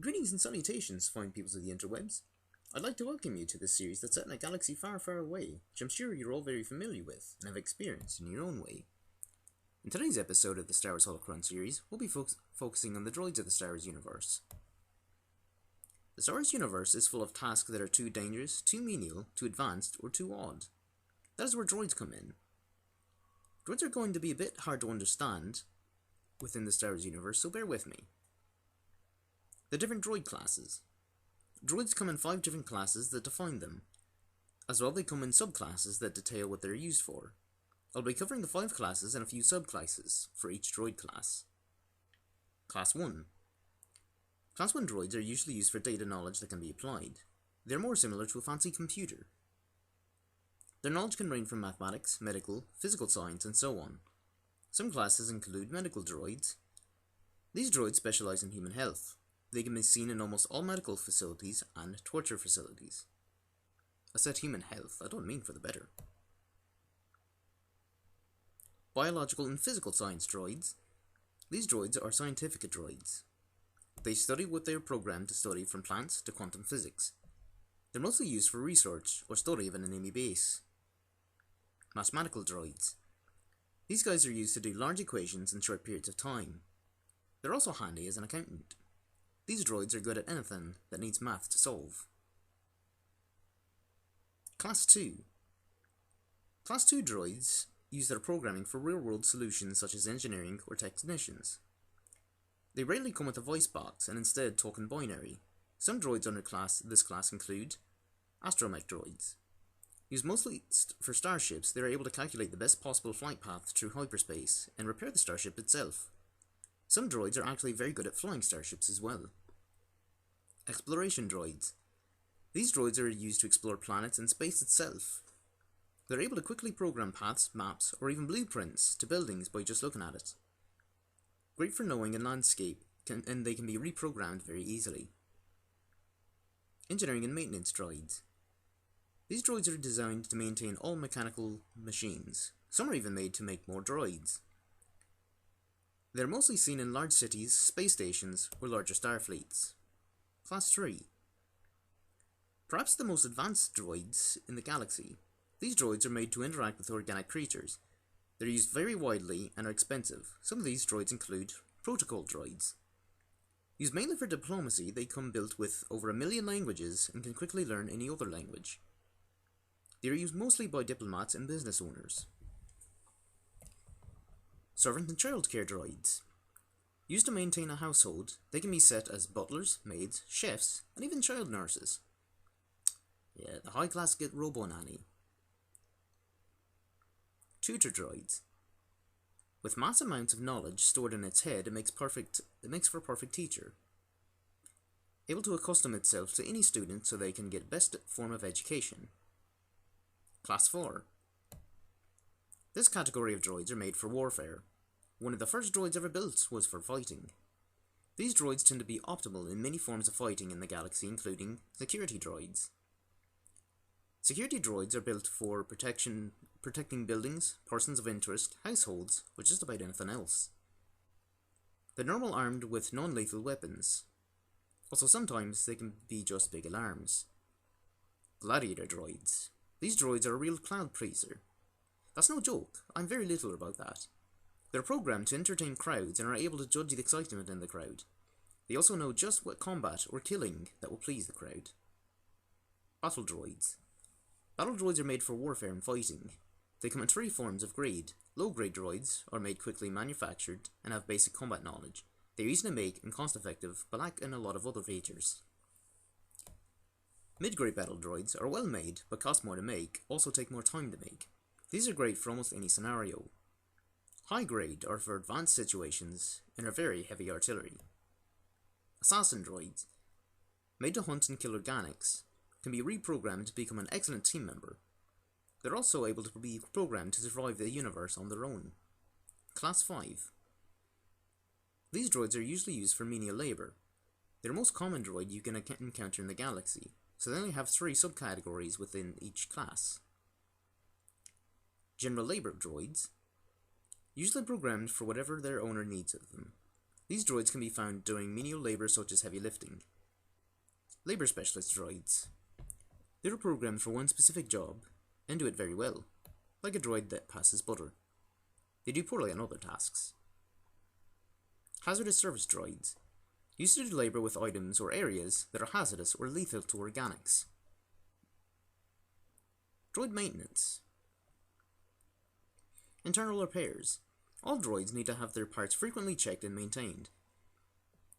Greetings and salutations, fine peoples of the interwebs. I'd like to welcome you to this series that's set in a galaxy far, far away, which I'm sure you're all very familiar with and have experienced in your own way. In today's episode of the Star Wars Holocron series, we'll be focusing on the droids of the Star Wars universe. The Star Wars universe is full of tasks that are too dangerous, too menial, too advanced, or too odd. That is where droids come in. Droids are going to be a bit hard to understand within the Star Wars universe, so bear with me. The different droid classes. Droids come in 5 different classes that define them. As well, they come in subclasses that detail what they're used for. I'll be covering the 5 classes and a few subclasses for each droid class. Class 1. Class 1 droids are usually used for data knowledge that can be applied. They're more similar to a fancy computer. Their knowledge can range from mathematics, medical, physical science, and so on. Some classes include medical droids. These droids specialize in human health. They can be seen in almost all medical facilities and torture facilities. I said human health, I don't mean for the better. Biological and physical science droids. These droids are scientific droids. They study what they are programmed to study, from plants to quantum physics. They're mostly used for research or study of an enemy base. Mathematical droids. These guys are used to do large equations in short periods of time. They're also handy as an accountant. These droids are good at anything that needs math to solve. Class 2. Class 2 droids use their programming for real-world solutions such as engineering or technicians. They rarely come with a voice box and instead talk in binary. Some droids under this class include astromech droids. Used mostly for starships, they are able to calculate the best possible flight path through hyperspace and repair the starship itself. Some droids are actually very good at flying starships as well. Exploration droids. These droids are used to explore planets and space itself. They're able to quickly program paths, maps, or even blueprints to buildings by just looking at it. Great for knowing a landscape, and they can be reprogrammed very easily. Engineering and maintenance droids. These droids are designed to maintain all mechanical machines. Some are even made to make more droids. They're mostly seen in large cities, space stations, or larger star fleets. Class 3. Perhaps the most advanced droids in the galaxy. These droids are made to interact with organic creatures. They're used very widely and are expensive. Some of these droids include protocol droids. Used mainly for diplomacy, they come built with over 1 million languages and can quickly learn any other language. They are used mostly by diplomats and business owners. Servant and childcare droids. Used to maintain a household, they can be set as butlers, maids, chefs, and even child nurses. Yeah, the high class get robo-nanny. Tutor droids. With mass amounts of knowledge stored in its head, it makes for a perfect teacher. Able to accustom itself to any student so they can get best form of education. Class 4. This category of droids are made for warfare. One of the first droids ever built was for fighting. These droids tend to be optimal in many forms of fighting in the galaxy, including security droids. Security droids are built for protecting buildings, persons of interest, households, or just about anything else. They're normally armed with non-lethal weapons. Also, sometimes they can be just big alarms. Gladiator droids. These droids are a real crowd pleaser. That's no joke, I'm very little about that. They're programmed to entertain crowds and are able to judge the excitement in the crowd. They also know just what combat or killing that will please the crowd. Battle droids. Battle droids are made for warfare and fighting. They come in 3 forms of grade. Low-grade droids are made quickly manufactured and have basic combat knowledge. They're easy to make and cost-effective, but lack in a lot of other features. Mid-grade battle droids are well made, but cost more to make, also take more time to make. These are great for almost any scenario. High grade are for advanced situations and are very heavy artillery. Assassin droids, made to hunt and kill organics, can be reprogrammed to become an excellent team member. They're also able to be programmed to survive the universe on their own. Class 5. These droids are usually used for menial labor. They're the most common droid you can encounter in the galaxy, so they only have 3 subcategories within each class. General labor droids, usually programmed for whatever their owner needs of them. These droids can be found doing menial labor such as heavy lifting. Labor specialist droids. They are programmed for one specific job and do it very well, like a droid that passes butter. They do poorly on other tasks. Hazardous service droids. Used to do labor with items or areas that are hazardous or lethal to organics. Droid maintenance. Internal repairs. All droids need to have their parts frequently checked and maintained.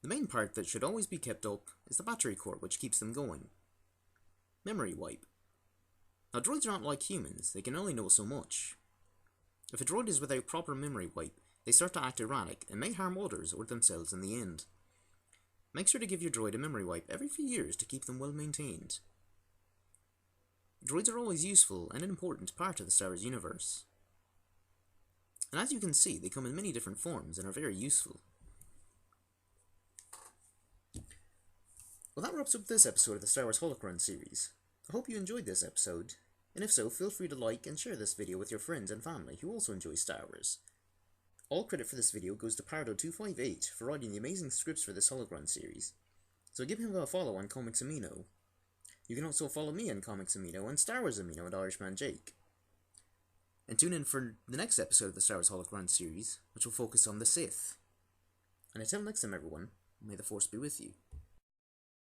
The main part that should always be kept up is the battery core, which keeps them going. Memory wipe. Now droids are not like humans, they can only know so much. If a droid is without proper memory wipe, they start to act erratic and may harm others or themselves in the end. Make sure to give your droid a memory wipe every few years to keep them well maintained. Droids are always useful and an important part of the Star Wars universe. And as you can see, they come in many different forms and are very useful. Well, that wraps up this episode of the Star Wars Holocron series. I hope you enjoyed this episode, and if so, feel free to like and share this video with your friends and family who also enjoy Star Wars. All credit for this video goes to Pardo258 for writing the amazing scripts for this Holocron series, so give him a follow on Comics Amino. You can also follow me on Comics Amino and Star Wars Amino and Irishman Jake. And tune in for the next episode of the Star Wars Holocron series, which will focus on the Sith. And until next time everyone, may the Force be with you.